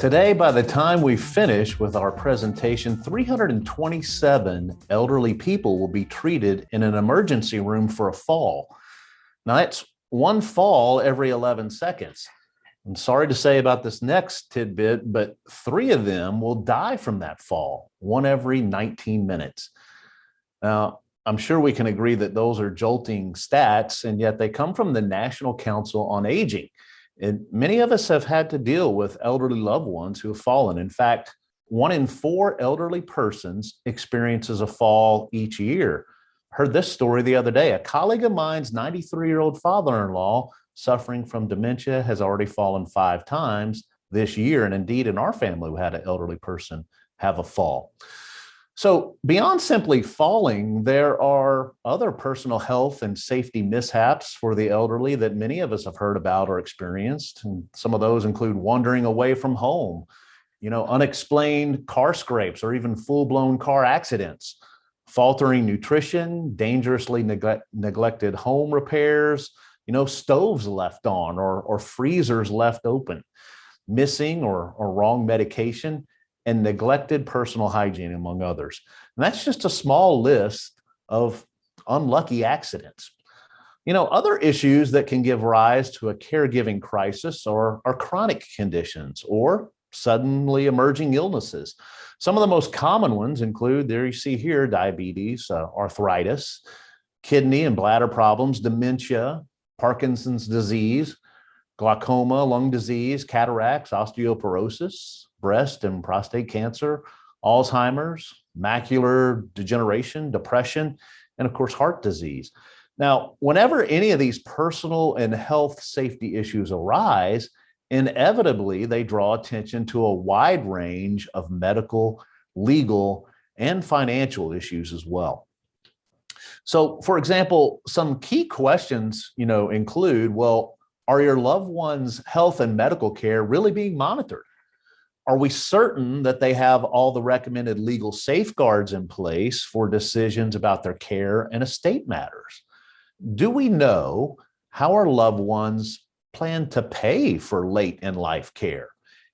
Today, by the time we finish with our presentation, 327 elderly people will be treated in an emergency room for a fall. Now, that's one fall every 11 seconds. I'm sorry to say about this next tidbit, but 3 of them will die from that fall, one every 19 minutes. Now, I'm sure we can agree that those are jolting stats, and yet they come from the National Council on Aging. And many of us have had to deal with elderly loved ones who have fallen. In fact, 1 in 4 elderly persons experiences a fall each year. Heard this story the other day. A colleague of mine's 93-year-old father-in-law suffering from dementia has already fallen 5 times this year. And indeed, in our family, we had an elderly person have a fall. So beyond simply falling, there are other personal health and safety mishaps for the elderly that many of us have heard about or experienced. And some of those include wandering away from home, unexplained car scrapes or even full-blown car accidents, faltering nutrition, dangerously neglected home repairs, stoves left on or freezers left open, missing or wrong medication, and neglected personal hygiene, among others. And that's just a small list of unlucky accidents. Other issues that can give rise to a caregiving crisis are chronic conditions or suddenly emerging illnesses. Some of the most common ones include, there you see here, diabetes, arthritis, kidney and bladder problems, dementia, Parkinson's disease, glaucoma, lung disease, cataracts, osteoporosis, breast and prostate cancer, Alzheimer's, macular degeneration, depression, and of course, heart disease. Now, whenever any of these personal and health safety issues arise, inevitably they draw attention to a wide range of medical, legal, and financial issues as well. So, for example, some key questions, include, well, are your loved one's health and medical care really being monitored? Are we certain that they have all the recommended legal safeguards in place for decisions about their care and estate matters? Do we know how our loved ones plan to pay for late in life care?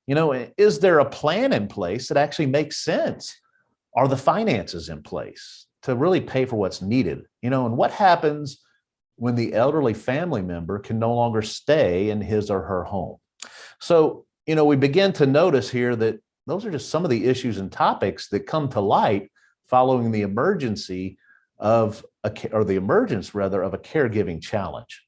Is there a plan in place that actually makes sense? Are the finances in place to really pay for what's needed? And what happens when the elderly family member can no longer stay in his or her home? So, we begin to notice here that those are just some of the issues and topics that come to light following the emergence of a caregiving challenge.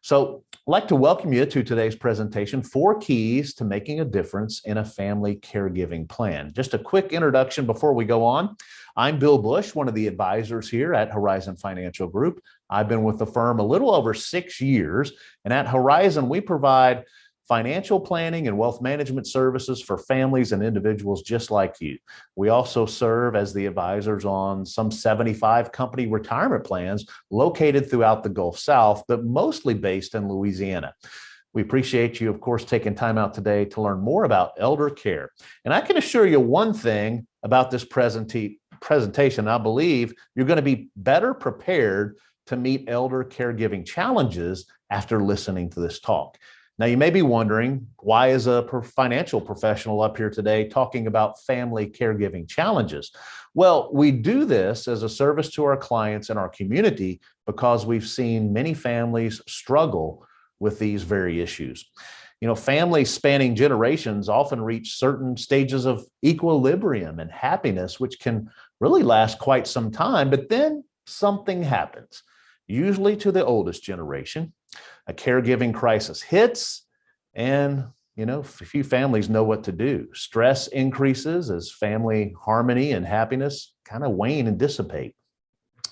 So I'd like to welcome you to today's presentation, 4 keys to making a difference in a family caregiving plan. Just a quick introduction before we go on. I'm Bill Bush, one of the advisors here at Horizon Financial Group. I've been with the firm a little over 6 years, and at Horizon, we provide financial planning and wealth management services for families and individuals just like you. We also serve as the advisors on some 75 company retirement plans located throughout the Gulf South, but mostly based in Louisiana. We appreciate you, of course, taking time out today to learn more about elder care. And I can assure you one thing about this presentation. I believe you're going to be better prepared to meet elder caregiving challenges after listening to this talk. Now, you may be wondering, why is a financial professional up here today talking about family caregiving challenges? Well, we do this as a service to our clients and our community because we've seen many families struggle with these very issues. Families spanning generations often reach certain stages of equilibrium and happiness, which can really last quite some time, but then something happens, usually to the oldest generation. A caregiving crisis hits, and a few families know what to do. Stress increases as family harmony and happiness kind of wane and dissipate.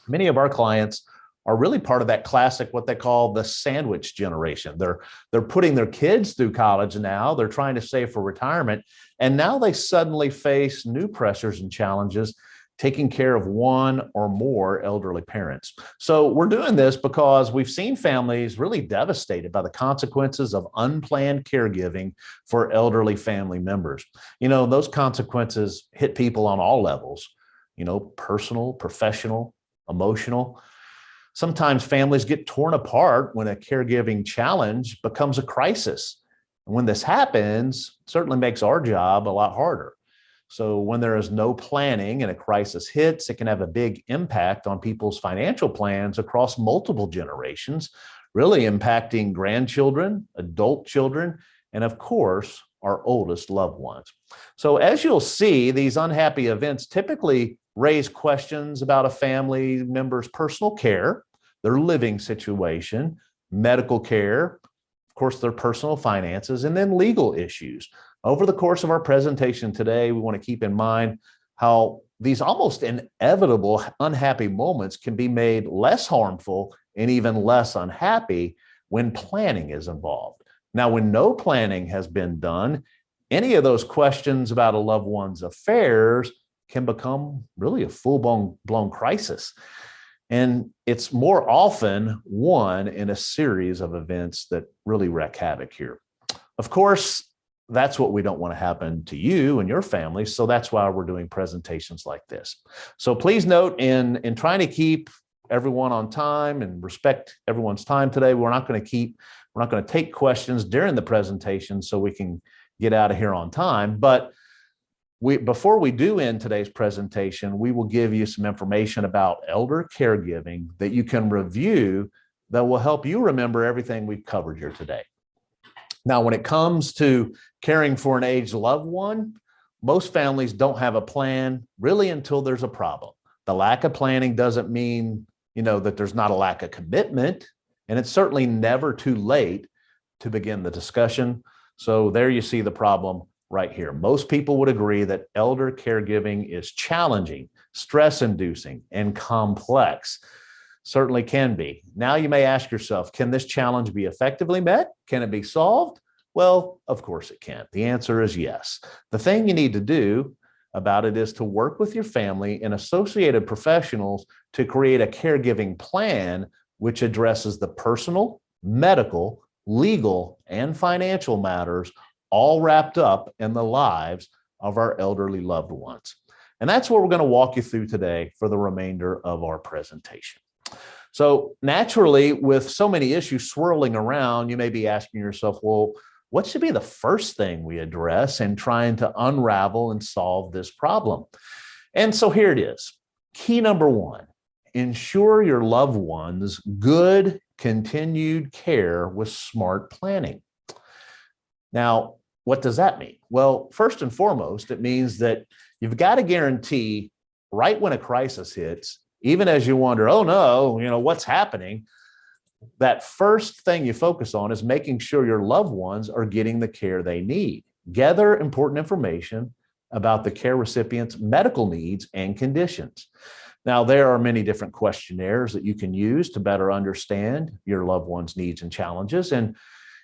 Many of our clients are really part of that classic, what they call the sandwich generation. They're putting their kids through college now. They're trying to save for retirement, and now they suddenly face new pressures and challenges taking care of one or more elderly parents. So we're doing this because we've seen families really devastated by the consequences of unplanned caregiving for elderly family members. Those consequences hit people on all levels, personal, professional, emotional. Sometimes families get torn apart when a caregiving challenge becomes a crisis. And when this happens, it certainly makes our job a lot harder. So when there is no planning and a crisis hits, it can have a big impact on people's financial plans across multiple generations, really impacting grandchildren, adult children, and of course, our oldest loved ones. So as you'll see, these unhappy events typically raise questions about a family member's personal care, their living situation, medical care, of course, their personal finances, and then legal issues. Over the course of our presentation today, we want to keep in mind how these almost inevitable unhappy moments can be made less harmful and even less unhappy when planning is involved. Now, when no planning has been done, any of those questions about a loved one's affairs can become really a full-blown crisis. And it's more often one in a series of events that really wreak havoc here. Of course, that's what we don't want to happen to you and your family. So that's why we're doing presentations like this. So please note, in trying to keep everyone on time and respect everyone's time today, we're not going to take questions during the presentation so we can get out of here on time. But before we do end today's presentation, we will give you some information about elder caregiving that you can review that will help you remember everything we've covered here today. Now, when it comes to caring for an aged loved one, most families don't have a plan really until there's a problem. The lack of planning doesn't mean, that there's not a lack of commitment, and it's certainly never too late to begin the discussion. So there you see the problem right here. Most people would agree that elder caregiving is challenging, stress-inducing, and complex. Certainly can be. Now you may ask yourself, can this challenge be effectively met? Can it be solved? Well, of course it can. The answer is yes. The thing you need to do about it is to work with your family and associated professionals to create a caregiving plan which addresses the personal, medical, legal, and financial matters all wrapped up in the lives of our elderly loved ones. And that's what we're going to walk you through today for the remainder of our presentation. So naturally, with so many issues swirling around, you may be asking yourself, well, what should be the first thing we address in trying to unravel and solve this problem? And so here it is. Key number one, ensure your loved one's good continued care with smart planning. Now, what does that mean? Well, first and foremost, it means that you've got to guarantee right when a crisis hits, even as you wonder, oh no, what's happening? That first thing you focus on is making sure your loved ones are getting the care they need. Gather important information about the care recipient's medical needs and conditions. Now, there are many different questionnaires that you can use to better understand your loved one's needs and challenges. And,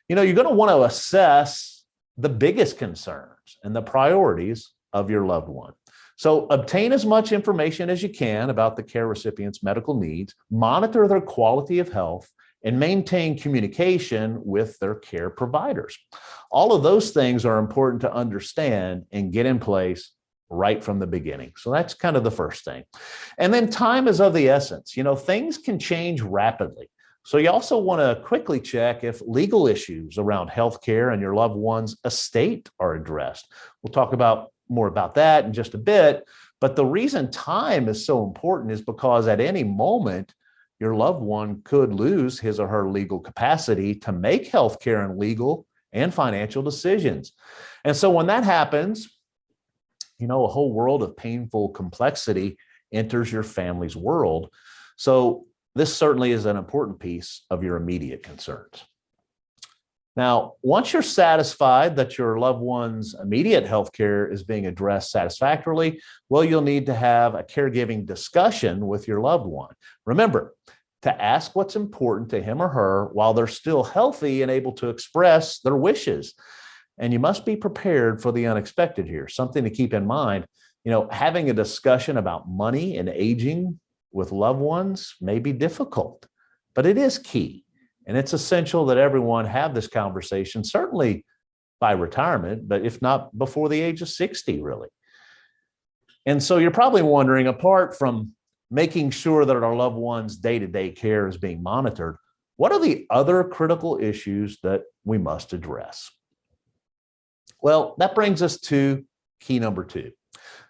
you're going to want to assess the biggest concerns and the priorities of your loved one. So obtain as much information as you can about the care recipient's medical needs, monitor their quality of health, and maintain communication with their care providers. All of those things are important to understand and get in place right from the beginning. So that's kind of the first thing. And then time is of the essence. Things can change rapidly. So you also want to quickly check if legal issues around healthcare and your loved one's estate are addressed. We'll talk more about that in just a bit. But the reason time is so important is because at any moment, your loved one could lose his or her legal capacity to make healthcare and legal and financial decisions. And so when that happens, a whole world of painful complexity enters your family's world. So this certainly is an important piece of your immediate concerns. Now, once you're satisfied that your loved one's immediate health care is being addressed satisfactorily, well, you'll need to have a caregiving discussion with your loved one. Remember, to ask what's important to him or her while they're still healthy and able to express their wishes. And you must be prepared for the unexpected here. Something to keep in mind, having a discussion about money and aging with loved ones may be difficult, but it is key. And it's essential that everyone have this conversation, certainly by retirement, but if not before the age of 60, really. And so you're probably wondering, apart from making sure that our loved ones' day-to-day care is being monitored, what are the other critical issues that we must address? Well, that brings us to key number two.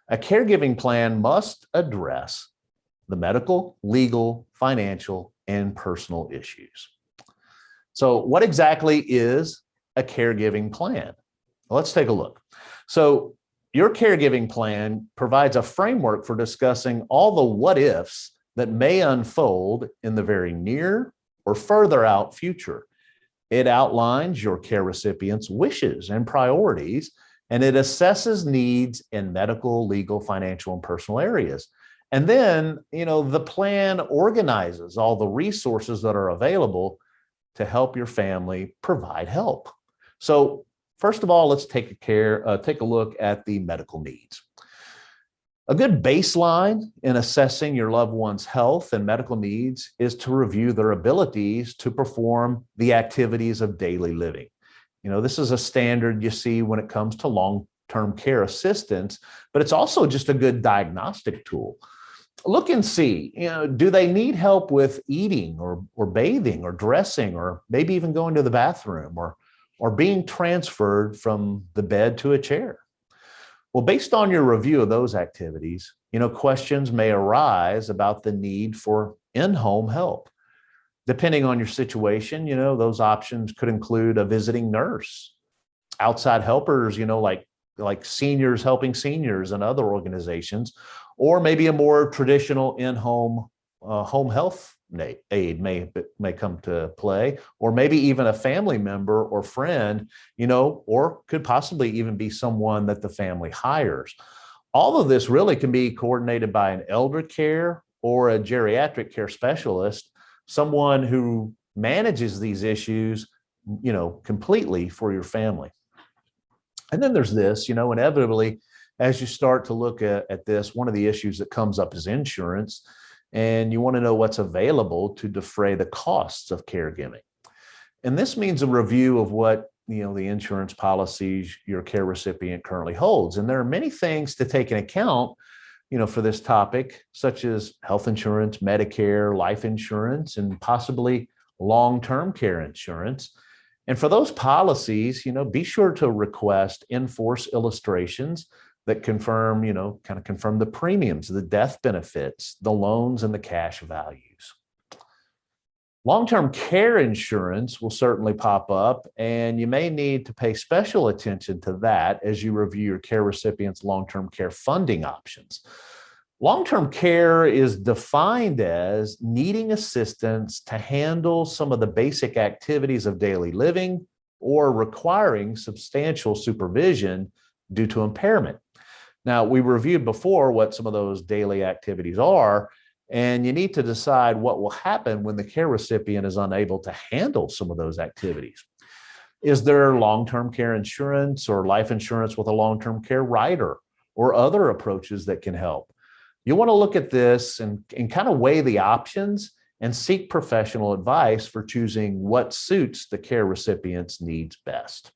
A caregiving plan must address the medical, legal, financial, and personal issues. So, what exactly is a caregiving plan? Well, let's take a look. So, your caregiving plan provides a framework for discussing all the what ifs that may unfold in the very near or further out future. It outlines your care recipient's wishes and priorities, and it assesses needs in medical, legal, financial, and personal areas. And then, the plan organizes all the resources that are available to help your family provide help. So, first of all, let's take a look at the medical needs. A good baseline in assessing your loved one's health and medical needs is to review their abilities to perform the activities of daily living. This is a standard you see when it comes to long-term care assistance, but it's also just a good diagnostic tool. Look and see, do they need help with eating or bathing or dressing or maybe even going to the bathroom or being transferred from the bed to a chair? Well, based on your review of those activities, questions may arise about the need for in-home help. Depending on your situation, those options could include a visiting nurse, outside helpers, like seniors helping seniors and other organizations, or maybe a more traditional in-home home health aid may come to play, or maybe even a family member or friend, or could possibly even be someone that the family hires. All of this really can be coordinated by an elder care or a geriatric care specialist, someone who manages these issues, completely for your family. And then there's this, inevitably, as you start to look at this, one of the issues that comes up is insurance, and you want to know what's available to defray the costs of caregiving. And this means a review of what, the insurance policies your care recipient currently holds. And there are many things to take into account, for this topic, such as health insurance, Medicare, life insurance, and possibly long-term care insurance. And for those policies, be sure to request in-force illustrations that confirm the premiums, the death benefits, the loans, and the cash values. Long-term care insurance will certainly pop up, and you may need to pay special attention to that as you review your care recipient's long-term care funding options. Long-term care is defined as needing assistance to handle some of the basic activities of daily living or requiring substantial supervision due to impairment. Now, we reviewed before what some of those daily activities are, and you need to decide what will happen when the care recipient is unable to handle some of those activities. Is there long-term care insurance or life insurance with a long-term care rider or other approaches that can help? You want to look at this and kind of weigh the options and seek professional advice for choosing what suits the care recipient's needs best.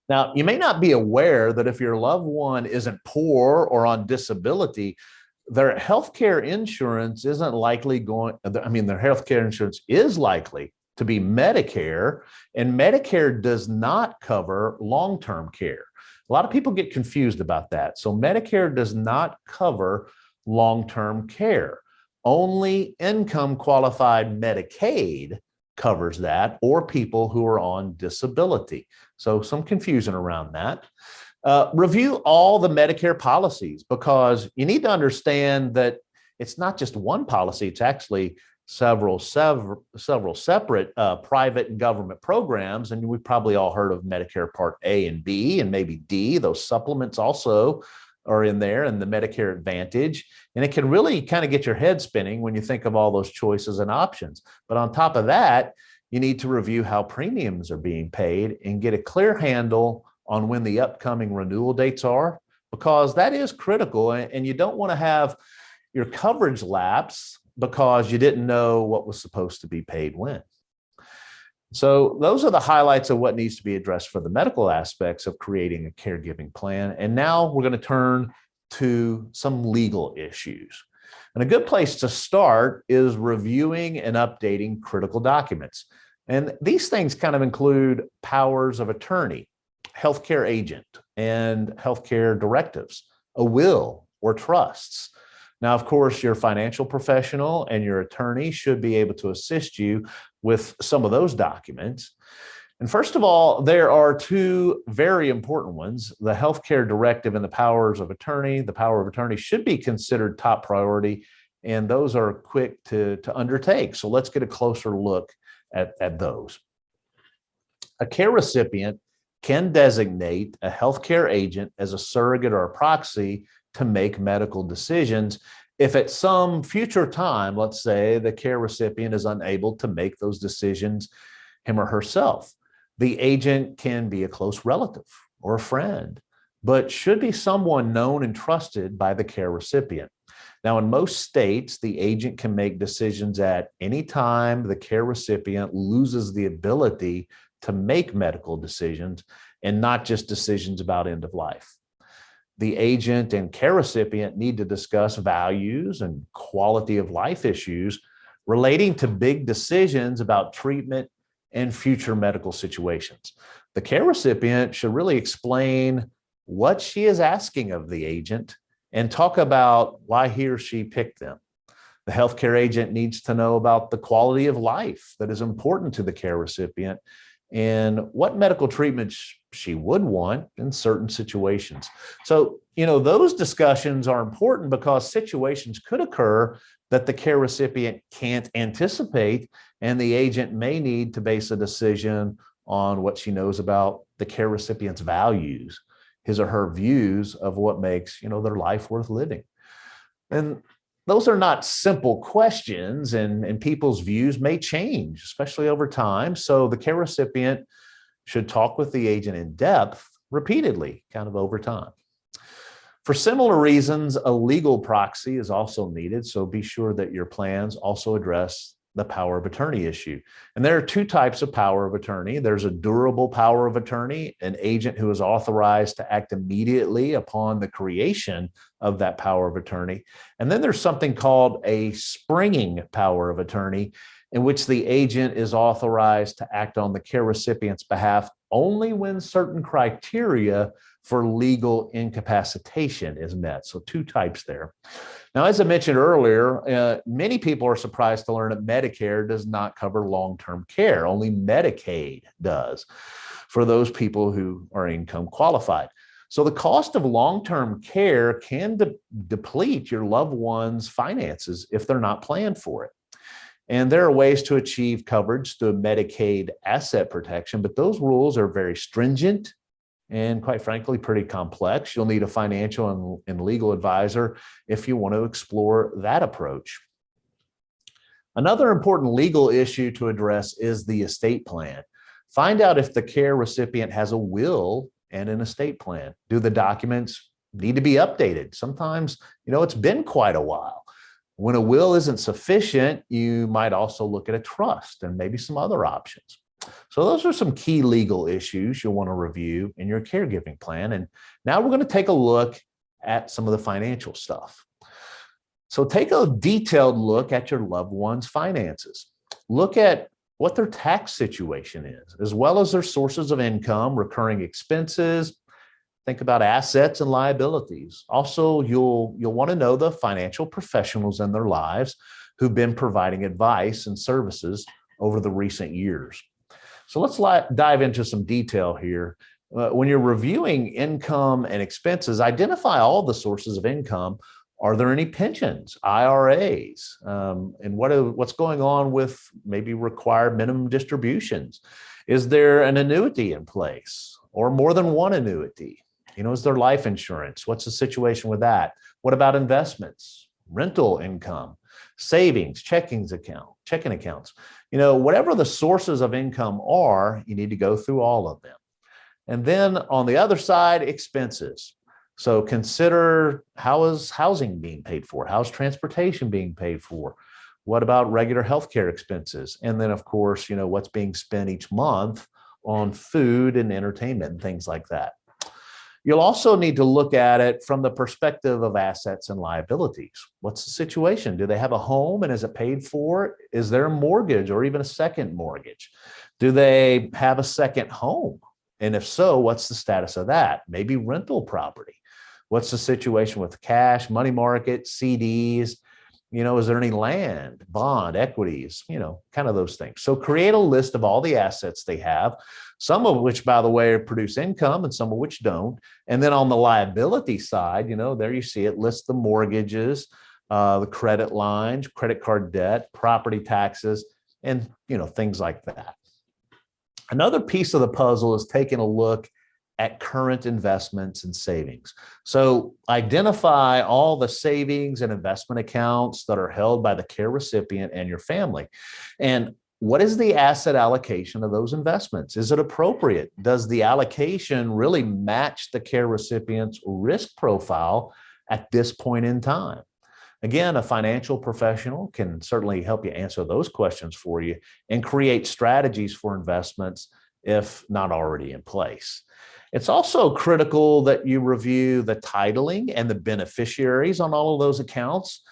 Now, you may not be aware that if your loved one isn't poor or on disability, their healthcare insurance isn't likely their healthcare insurance is likely to be Medicare, and Medicare does not cover long-term care. A lot of people get confused about that. So Medicare does not cover long-term care. Only income qualified Medicaid covers that, or people who are on disability. So some confusion around that. Review all the Medicare policies, because you need to understand that it's not just one policy, it's actually several separate private and government programs. And we've probably all heard of Medicare Part A and B and maybe D. Those supplements also are in there, and the Medicare Advantage. And it can really kind of get your head spinning when you think of all those choices and options. But on top of that, you need to review how premiums are being paid and get a clear handle on when the upcoming renewal dates are, because that is critical. And you don't want to have your coverage lapse because you didn't know what was supposed to be paid when. So those are the highlights of what needs to be addressed for the medical aspects of creating a caregiving plan. And now we're going to turn to some legal issues. And a good place to start is reviewing and updating critical documents. And these things kind of include powers of attorney, healthcare agent and healthcare directives, a will or trusts. Now, of course, your financial professional and your attorney should be able to assist you with some of those documents. And first of all, there are two very important ones: the healthcare directive and the powers of attorney. The power of attorney should be considered top priority, and those are quick to undertake. So let's get a closer look at those. A care recipient can designate a healthcare agent as a surrogate or a proxy to make medical decisions if at some future time, let's say, the care recipient is unable to make those decisions him or herself. The agent can be a close relative or a friend, but should be someone known and trusted by the care recipient. Now, in most states, the agent can make decisions at any time the care recipient loses the ability to make medical decisions, and not just decisions about end of life. The agent and care recipient need to discuss values and quality of life issues relating to big decisions about treatment and future medical situations. The care recipient should really explain what she is asking of the agent and talk about why he or she picked them. The healthcare agent needs to know about the quality of life that is important to the care recipient and what medical treatments she would want in certain situations. So, those discussions are important because situations could occur that the care recipient can't anticipate, and the agent may need to base a decision on what she knows about the care recipient's values, his or her views of what makes, their life worth living. And those are not simple questions, and people's views may change, especially over time. So the care recipient should talk with the agent in depth repeatedly, kind of over time. For similar reasons, a legal proxy is also needed. So be sure that your plans also address the power of attorney issue. And there are two types of power of attorney. There's a durable power of attorney, an agent who is authorized to act immediately upon the creation of that power of attorney. And then there's something called a springing power of attorney, in which the agent is authorized to act on the care recipient's behalf only when certain criteria for legal incapacitation is met. So two types there. Now, as I mentioned earlier, many people are surprised to learn that Medicare does not cover long-term care. Only Medicaid does for those people who are income qualified. So the cost of long-term care can deplete your loved one's finances if they're not planned for it. And there are ways to achieve coverage through Medicaid asset protection, but those rules are very stringent and, quite frankly, pretty complex. You'll need a financial and legal advisor if you want to explore that approach. Another important legal issue to address is the estate plan. Find out if the care recipient has a will and an estate plan. Do the documents need to be updated? Sometimes, it's been quite a while. When a will isn't sufficient, you might also look at a trust and maybe some other options. So those are some key legal issues you'll want to review in your caregiving plan. And now we're going to take a look at some of the financial stuff. So take a detailed look at your loved one's finances. Look at what their tax situation is, as well as their sources of income, recurring expenses. Think about assets and liabilities. Also, you'll want to know the financial professionals in their lives who've been providing advice and services over the recent years. So let's dive into some detail here. When you're reviewing income and expenses, identify all the sources of income. Are there any pensions, IRAs, and what's going on with maybe required minimum distributions? Is there an annuity in place or more than one annuity? Is there life insurance? What's the situation with that? What about investments, rental income, savings, checking accounts? Whatever the sources of income are, you need to go through all of them. And then on the other side, expenses. So consider, how is housing being paid for? How's transportation being paid for? What about regular healthcare expenses? And then, of course, what's being spent each month on food and entertainment and things like that. You'll also need to look at it from the perspective of assets and liabilities. What's the situation? Do they have a home and is it paid for? Is there a mortgage or even a second mortgage? Do they have a second home? And if so, what's the status of that? Maybe rental property. What's the situation with cash, money market, CDs? Is there any land, bond, equities, kind of those things. So create a list of all the assets they have, some of which, by the way, produce income and some of which don't. And then on the liability side, there you see it, list the mortgages, the credit lines, credit card debt, property taxes, and, things like that. Another piece of the puzzle is taking a look at current investments and savings. So identify all the savings and investment accounts that are held by the care recipient and your family. And what is the asset allocation of those investments? Is it appropriate? Does the allocation really match the care recipient's risk profile at this point in time? Again, a financial professional can certainly help you answer those questions for you and create strategies for investments if not already in place. It's also critical that you review the titling and the beneficiaries on all of those accounts.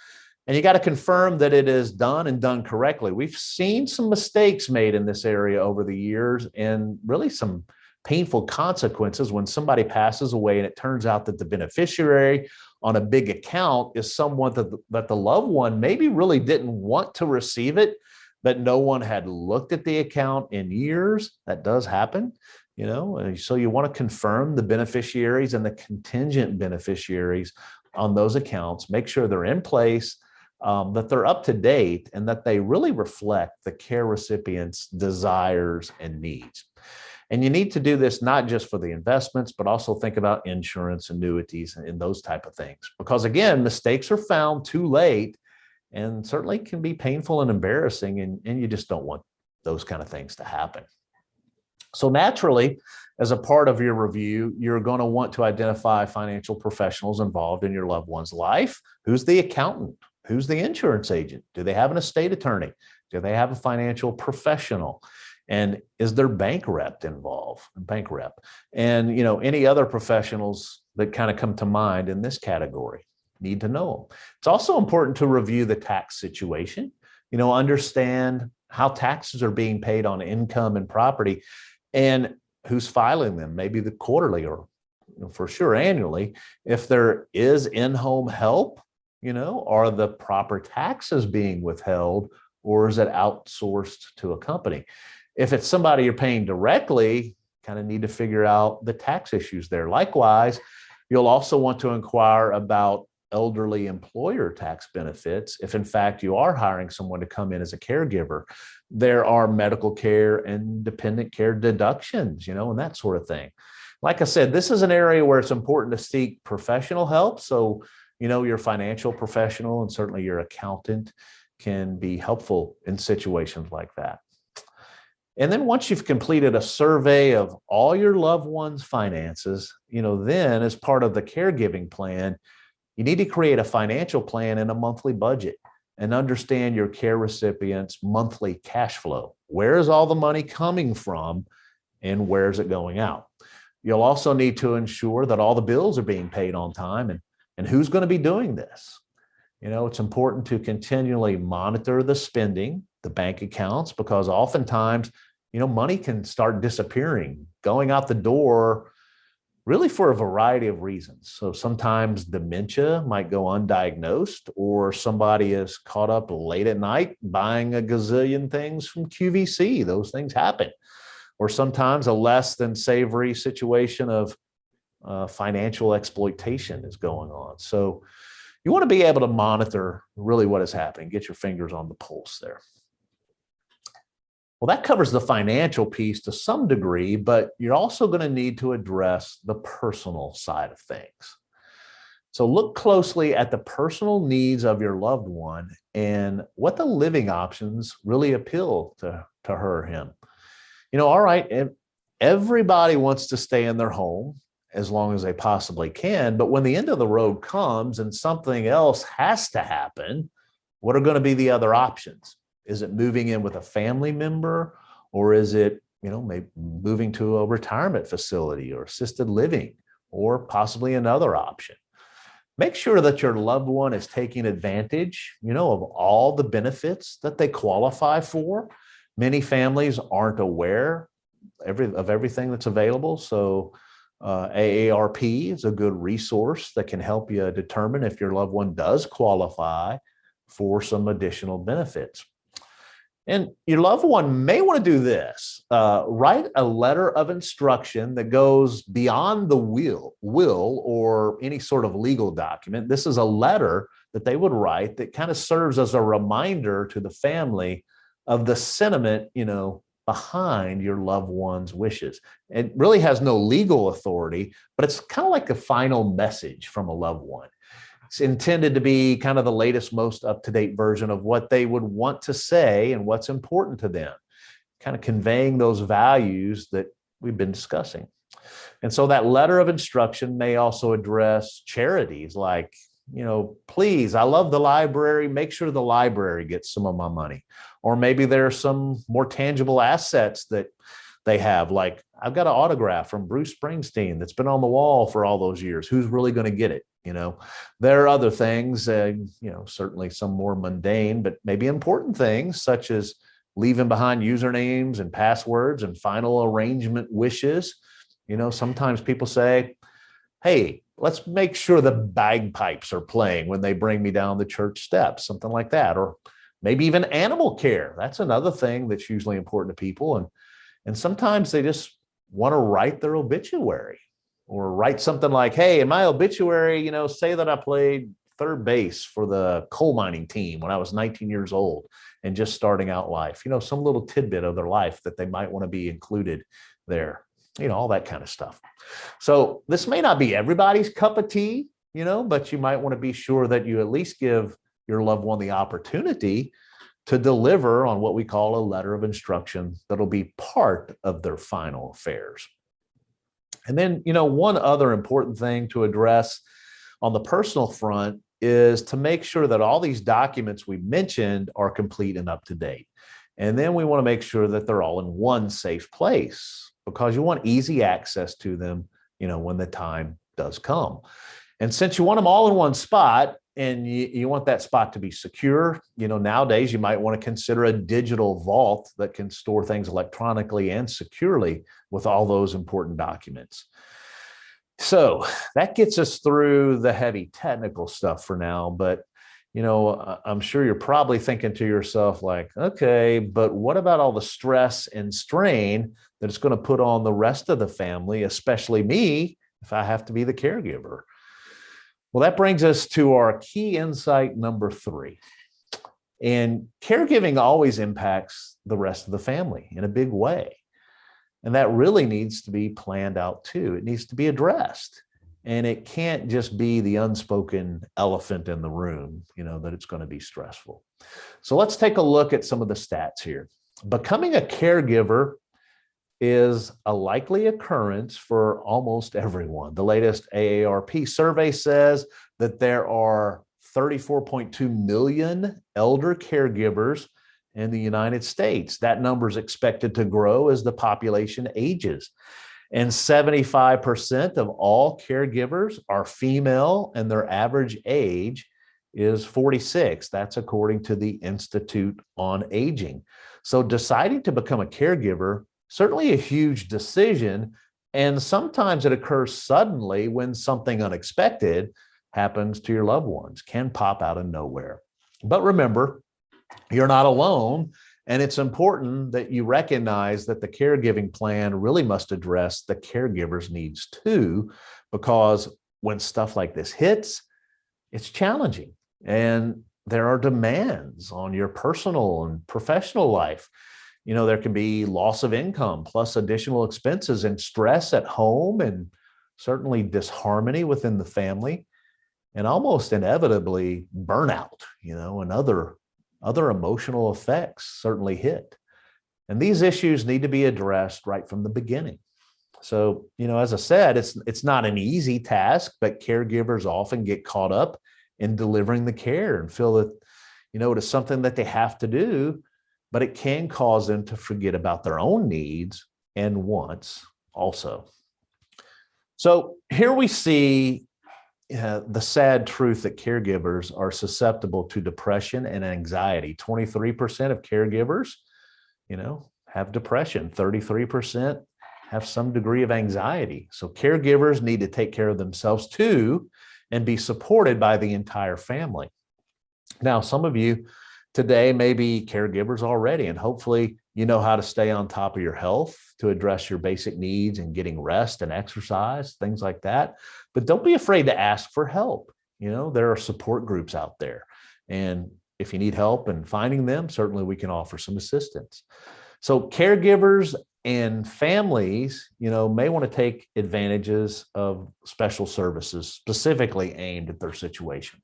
And you got to confirm that it is done and done correctly. We've seen some mistakes made in this area over the years and really some painful consequences when somebody passes away and it turns out that the beneficiary on a big account is someone that the loved one maybe really didn't want to receive it, but no one had looked at the account in years. That does happen. So you want to confirm the beneficiaries and the contingent beneficiaries on those accounts, make sure they're in place, that they're up to date, and that they really reflect the care recipient's desires and needs. And you need to do this not just for the investments, but also think about insurance, annuities, and those type of things. Because again, mistakes are found too late and certainly can be painful and embarrassing, and you just don't want those kind of things to happen. So naturally, as a part of your review, you're going to want to identify financial professionals involved in your loved one's life. Who's the accountant? Who's the insurance agent? Do they have an estate attorney? Do they have a financial professional? And is their bank rep involved? Bank rep. And, any other professionals that kind of come to mind in this category, need to know them. It's also important to review the tax situation, understand how taxes are being paid on income and property, and who's filing them, maybe the quarterly or for sure annually. If there is in-home help, are the proper taxes being withheld, or is it outsourced to a company? If it's somebody you're paying directly, kind of need to figure out the tax issues there. Likewise, you'll also want to inquire about elderly employer tax benefits. If in fact you are hiring someone to come in as a caregiver, there are medical care and dependent care deductions, and that sort of thing. Like I said, this is an area where it's important to seek professional help. So, your financial professional and certainly your accountant can be helpful in situations like that. And then once you've completed a survey of all your loved one's finances, then as part of the caregiving plan, you need to create a financial plan and a monthly budget and understand your care recipient's monthly cash flow. Where is all the money coming from and where is it going out? You'll also need to ensure that all the bills are being paid on time and who's going to be doing this. It's important to continually monitor the spending, the bank accounts, because oftentimes, money can start disappearing, going out the door, really for a variety of reasons. So sometimes dementia might go undiagnosed, or somebody is caught up late at night buying a gazillion things from QVC. Those things happen. Or sometimes a less than savory situation of financial exploitation is going on. So you want to be able to monitor really what is happening, get your fingers on the pulse there. Well, that covers the financial piece to some degree, but you're also going to need to address the personal side of things. So look closely at the personal needs of your loved one and what the living options really appeal to her or him. All right, everybody wants to stay in their home as long as they possibly can, but when the end of the road comes and something else has to happen, what are going to be the other options? Is it moving in with a family member, or is it, maybe moving to a retirement facility or assisted living, or possibly another option? Make sure that your loved one is taking advantage, of all the benefits that they qualify for. Many families aren't aware everything that's available. So AARP is a good resource that can help you determine if your loved one does qualify for some additional benefits. And your loved one may want to do this: write a letter of instruction that goes beyond the will or any sort of legal document. This is a letter that they would write that kind of serves as a reminder to the family of the sentiment, behind your loved one's wishes. It really has no legal authority, but it's kind of like a final message from a loved one. It's intended to be kind of the latest, most up-to-date version of what they would want to say and what's important to them, kind of conveying those values that we've been discussing. And so that letter of instruction may also address charities like, please, I love the library. Make sure the library gets some of my money. Or maybe there are some more tangible assets that they have, like I've got an autograph from Bruce Springsteen that's been on the wall for all those years. Who's really going to get it? There are other things, certainly some more mundane, but maybe important things such as leaving behind usernames and passwords and final arrangement wishes. Sometimes people say, hey, let's make sure the bagpipes are playing when they bring me down the church steps, something like that. Or maybe even animal care. That's another thing that's usually important to people. And sometimes they just want to write their obituary or write something like, hey, in my obituary, say that I played third base for the coal mining team when I was 19 years old and just starting out life, some little tidbit of their life that they might want to be included there, all that kind of stuff. So this may not be everybody's cup of tea, but you might want to be sure that you at least give your loved one the opportunity to deliver on what we call a letter of instruction that'll be part of their final affairs. And then, one other important thing to address on the personal front is to make sure that all these documents we mentioned are complete and up to date. And then we want to make sure that they're all in one safe place, because you want easy access to them, when the time does come. And since you want them all in one spot, and you want that spot to be secure, nowadays you might want to consider a digital vault that can store things electronically and securely with all those important documents. So that gets us through the heavy technical stuff for now, but I'm sure you're probably thinking to yourself like, okay, but what about all the stress and strain that it's going to put on the rest of the family, especially me, if I have to be the caregiver? Well, that brings us to our key insight number 3. And caregiving always impacts the rest of the family in a big way. And that really needs to be planned out too. It needs to be addressed. And it can't just be the unspoken elephant in the room, that it's going to be stressful. So let's take a look at some of the stats here. Becoming a caregiver is a likely occurrence for almost everyone. The latest AARP survey says that there are 34.2 million elder caregivers in the United States. That number is expected to grow as the population ages. And 75% of all caregivers are female, and their average age is 46. That's according to the Institute on Aging. So deciding to become a caregiver, certainly a huge decision, and sometimes it occurs suddenly when something unexpected happens to your loved ones, can pop out of nowhere. But remember, you're not alone, and it's important that you recognize that the caregiving plan really must address the caregiver's needs too, because when stuff like this hits, it's challenging, and there are demands on your personal and professional life. There can be loss of income, plus additional expenses and stress at home, and certainly disharmony within the family, and almost inevitably burnout, and other emotional effects certainly hit. And these issues need to be addressed right from the beginning. So, as I said, it's not an easy task, but caregivers often get caught up in delivering the care and feel that, it is something that they have to do, but it can cause them to forget about their own needs and wants also. So here we see the sad truth that caregivers are susceptible to depression and anxiety. 23% of caregivers, have depression. 33% have some degree of anxiety. So caregivers need to take care of themselves too and be supported by the entire family. Now, some of you today may be caregivers already, and hopefully you know how to stay on top of your health to address your basic needs and getting rest and exercise, things like that. But don't be afraid to ask for help. There are support groups out there. And if you need help in finding them, certainly we can offer some assistance. So caregivers and families, may want to take advantages of special services specifically aimed at their situation.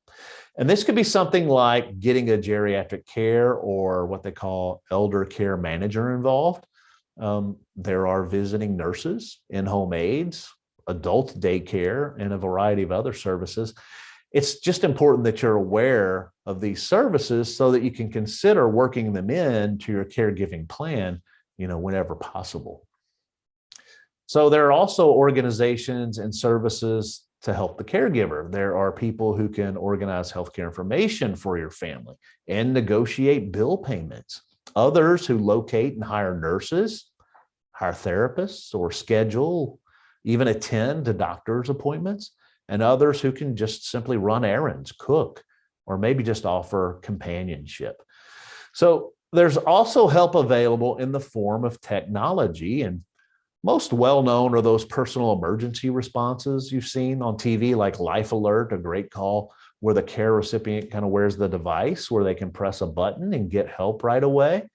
And this could be something like getting a geriatric care or what they call elder care manager involved. There are visiting nurses, in-home aides, adult daycare, and a variety of other services. It's just important that you're aware of these services so that you can consider working them into your caregiving plan, whenever possible. So there are also organizations and services to help the caregiver. There are people who can organize healthcare information for your family and negotiate bill payments. Others who locate and hire nurses, hire therapists, or schedule, even attend to doctor's appointments. And others who can just simply run errands, cook, or maybe just offer companionship. So there's also help available in the form of technology, and most well-known are those personal emergency responses you've seen on TV, like Life Alert, a great call where the care recipient kind of wears the device where they can press a button and get help right away.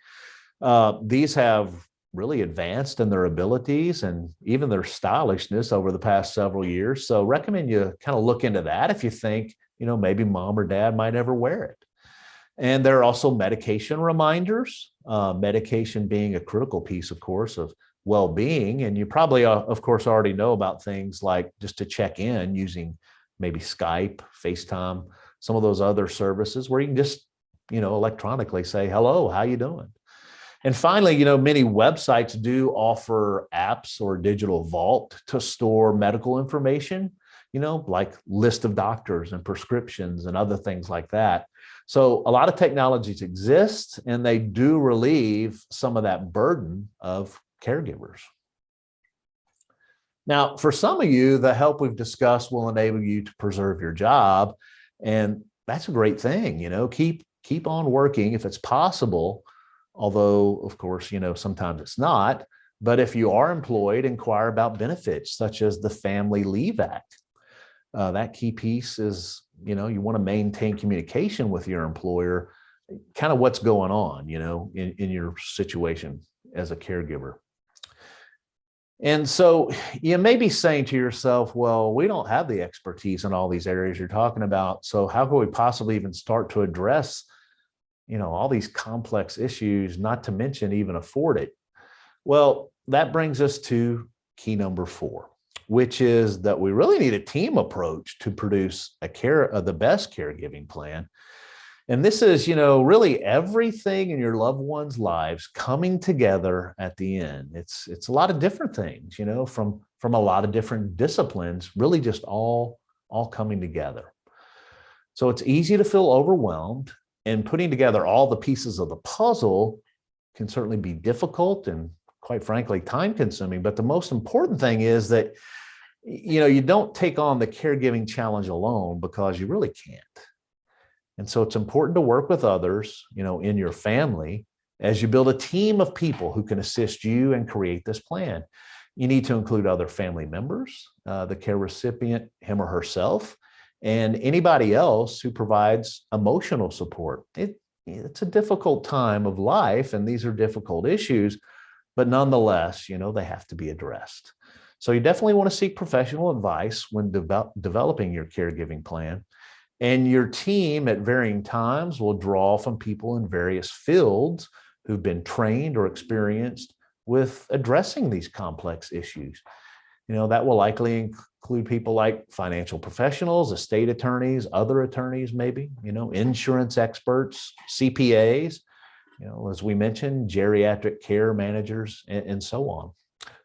These have really advanced in their abilities and even their stylishness over the past several years. So recommend you kind of look into that if you think, maybe mom or dad might ever wear it. And there are also medication reminders, medication being a critical piece, of course, of well-being. And you probably, of course, already know about things like just to check in using maybe Skype, FaceTime, some of those other services where you can just, electronically say, hello, how you doing? And finally, many websites do offer apps or digital vault to store medical information, like list of doctors and prescriptions and other things like that. So a lot of technologies exist, and they do relieve some of that burden of caregivers. Now, for some of you, the help we've discussed will enable you to preserve your job, and that's a great thing. Keep on working if it's possible. Although, of course, sometimes it's not. But if you are employed, inquire about benefits such as the Family Leave Act. That key piece is, you want to maintain communication with your employer, kind of what's going on, in your situation as a caregiver. And so you may be saying to yourself, well, we don't have the expertise in all these areas you're talking about. So how can we possibly even start to address all these complex issues, not to mention even afford it? Well, that brings us to key number 4, which is that we really need a team approach to produce the best caregiving plan. And this is, really everything in your loved ones' lives coming together at the end. It's a lot of different things, from a lot of different disciplines, really just all coming together. So it's easy to feel overwhelmed. And putting together all the pieces of the puzzle can certainly be difficult and, quite frankly, time-consuming. But the most important thing is that, you don't take on the caregiving challenge alone, because you really can't. And so it's important to work with others, in your family as you build a team of people who can assist you and create this plan. You need to include other family members, the care recipient, him or herself, and anybody else who provides emotional support. It's a difficult time of life, and these are difficult issues, but nonetheless, they have to be addressed. So you definitely want to seek professional advice when developing your caregiving plan. And your team at varying times will draw from people in various fields who've been trained or experienced with addressing these complex issues. That will likely include people like financial professionals, estate attorneys, other attorneys, maybe, insurance experts, CPAs, as we mentioned, geriatric care managers, and so on.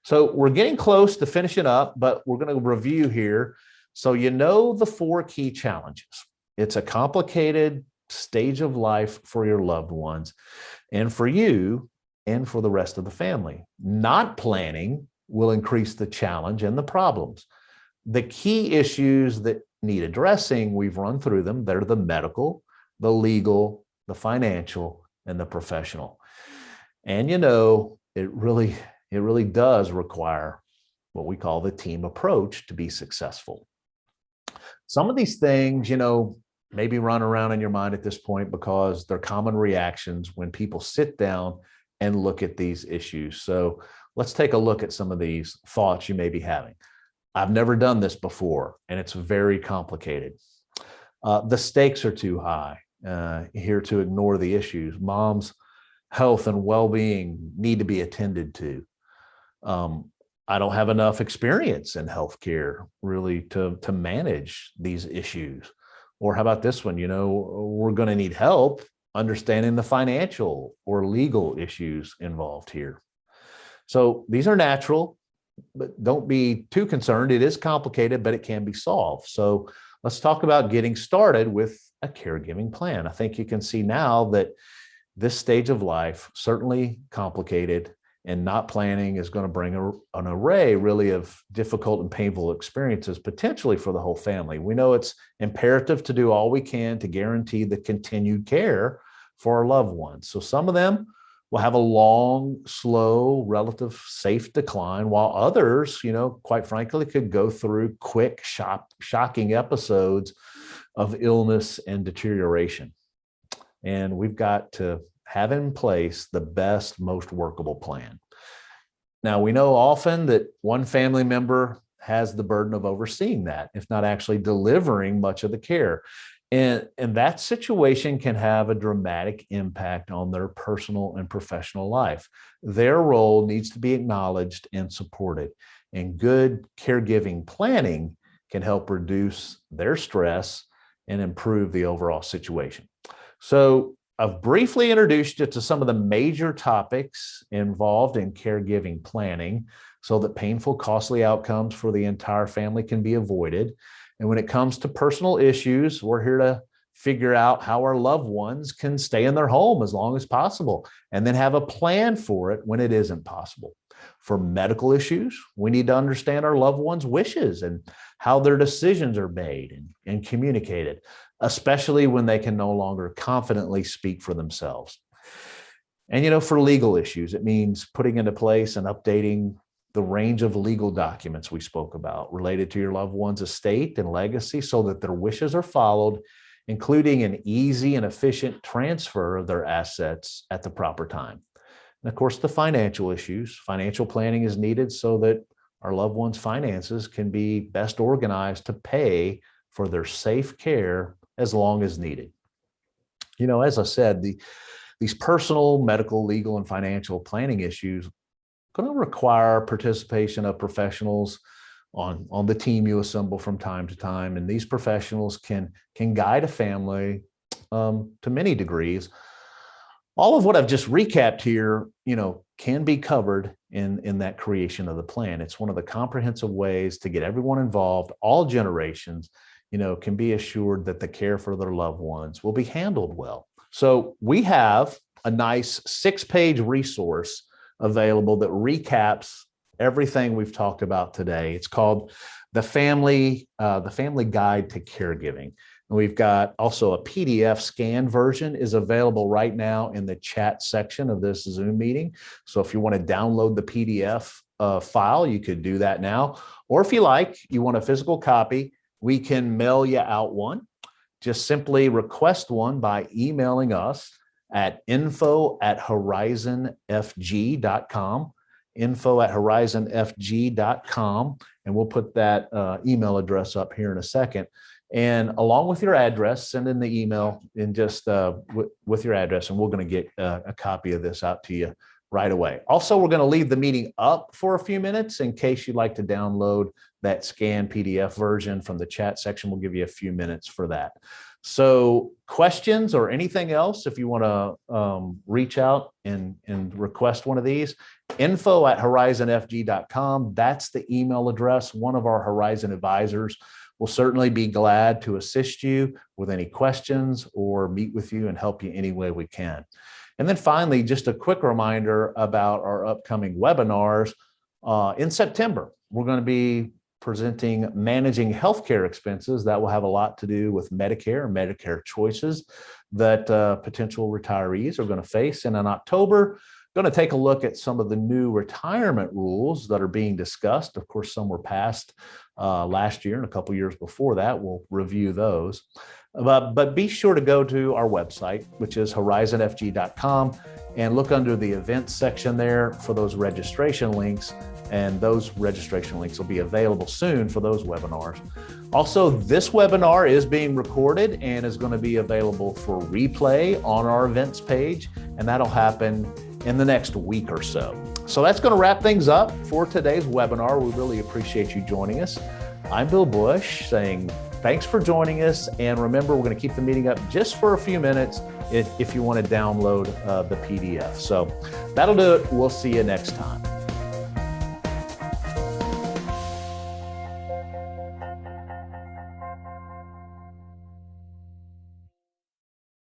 So we're getting close to finishing up, but we're going to review here. So the 4 key challenges. It's a complicated stage of life for your loved ones and for you and for the rest of the family. Not planning will increase the challenge and the problems. The key issues that need addressing, we've run through them. They're the medical, the legal, the financial, and the professional. And it really does require what we call the team approach to be successful. Some of these things, maybe run around in your mind at this point because they're common reactions when people sit down and look at these issues. So let's take a look at some of these thoughts you may be having. I've never done this before, and it's very complicated. The stakes are too high here to ignore the issues. Mom's health and well-being need to be attended to. I don't have enough experience in healthcare really to manage these issues. Or how about this one? We're going to need help understanding the financial or legal issues involved here. So these are natural, but don't be too concerned. It is complicated, but it can be solved. So let's talk about getting started with a caregiving plan. I think you can see now that this stage of life, certainly complicated, and not planning is going to bring an array really of difficult and painful experiences potentially for the whole family. We know it's imperative to do all we can to guarantee the continued care for our loved ones. So some of them will have a long, slow, relative safe decline, while others, quite frankly, could go through quick, shocking episodes of illness and deterioration. And we've got to have in place the best, most workable plan. Now, we know often that one family member has the burden of overseeing that, if not actually delivering much of the care. And that situation can have a dramatic impact on their personal and professional life. Their role needs to be acknowledged and supported. And good caregiving planning can help reduce their stress and improve the overall situation. So I've briefly introduced you to some of the major topics involved in caregiving planning so that painful, costly outcomes for the entire family can be avoided. And when it comes to personal issues, we're here to figure out how our loved ones can stay in their home as long as possible, and then have a plan for it when it isn't possible. For medical issues, we need to understand our loved ones' wishes and how their decisions are made and communicated, especially when they can no longer confidently speak for themselves. And, for legal issues, it means putting into place and updating the range of legal documents we spoke about related to your loved one's estate and legacy so that their wishes are followed, including an easy and efficient transfer of their assets at the proper time. And of course, the financial issues. Financial planning is needed so that our loved one's finances can be best organized to pay for their safe care as long as needed. As I said, these personal, medical, legal, and financial planning issues are going to require participation of professionals on the team you assemble from time to time. And these professionals can guide a family to many degrees. All of what I've just recapped here, can be covered in that creation of the plan. It's one of the comprehensive ways to get everyone involved, all generations, can be assured that the care for their loved ones will be handled well. So we have a nice 6-page resource available that recaps everything we've talked about today. It's called the Family Guide to Caregiving. And we've got also a PDF scan version is available right now in the chat section of this Zoom meeting. So if you want to download the PDF file, you could do that now. Or if you want a physical copy, we can mail you out one. Just simply request one by emailing us at info@horizonfg.com, info@horizonfg.com, and we'll put that email address up here in a second. And along with your address, send in the email and just with your address, and we're going to get a copy of this out to you right away. Also, we're going to leave the meeting up for a few minutes in case you'd like to download that scanned PDF version from the chat section. We'll give you a few minutes for that. So questions or anything else, if you want to reach out and request one of these, info@horizonfg.com. That's the email address. One of our Horizon advisors will certainly be glad to assist you with any questions or meet with you and help you any way we can. And then finally, just a quick reminder about our upcoming webinars. In September, we're going to be presenting Managing Healthcare Expenses. That will have a lot to do with Medicare, Medicare choices that potential retirees are going to face. And in October, going to take a look at some of the new retirement rules that are being discussed. Of course, some were passed last year and a couple years before that. We'll review those. But be sure to go to our website, which is horizonfg.com, and look under the events section there for those registration links. And those registration links will be available soon for those webinars. Also, this webinar is being recorded and is going to be available for replay on our events page, and that'll happen in the next week or so. So that's going to wrap things up for today's webinar. We really appreciate you joining us. I'm Bill Bush saying thanks for joining us. And remember, we're going to keep the meeting up just for a few minutes if you want to download the PDF. So that'll do it. We'll see you next time.